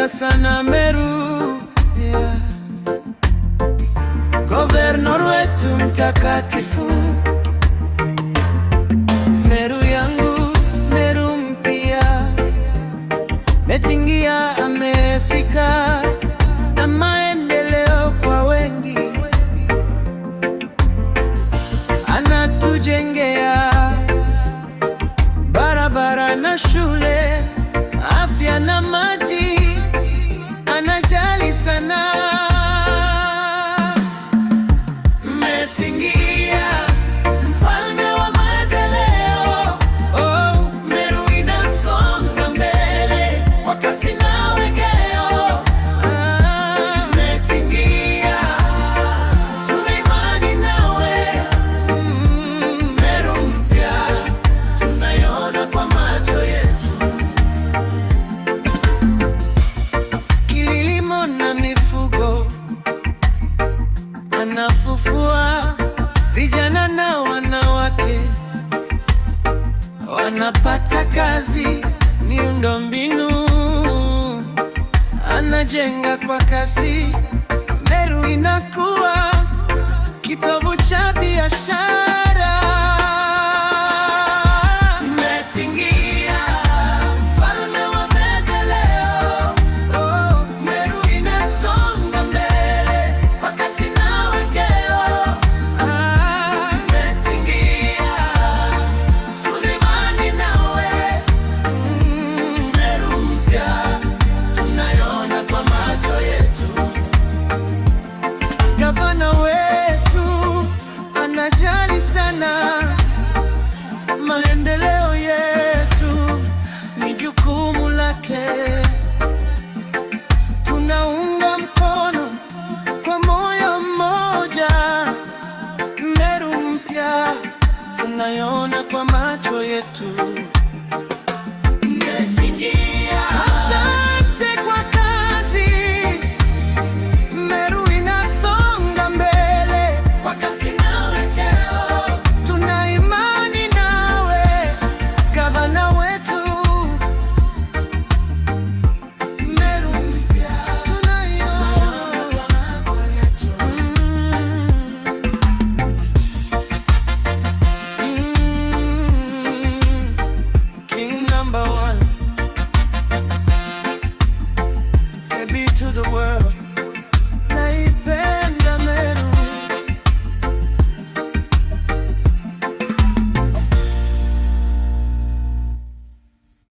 Tunapenda sana Meru, yeah. Governor wetu mtakatifu. Meru yangu, Meru mpya, metingia amefika na maendeleo kwa wengi, anatujengea barabara na shule, afya na maji, anajali sana. Metingia, mfalme wa maendeleo. Oh, Meru inasonga mbele kwa kasi na wegeo. Metingia, tuna imani nawe. Meru mpya tunaiona kwa macho yetu. Kilimo na mifugo anafufua, vijana na wanawake wanapata kazi, miundombinu anajenga kwa kasi. Meru inakuwa kitovu cha biashara. Metingia, mfalme wa maendeleo. Oh, Meru inasonga mbele kwa kasi na wegeo. Metingia, tuna imani nawe. Meru mpya tunaiona kwa macho yetu. Gavana wetu anajali sana maendeleo yetu, ni jukumu lake. Tunaunga mkono kwa moyo mmoja. Meru mpya tunaiona kwa macho yetu. Asante kwa kazi. Meru inasonga mbele kwa kasi na wegeo. Tuna imani nawe, gavana wetu. Meru mpya tunaiona kwa macho yetu. King number one.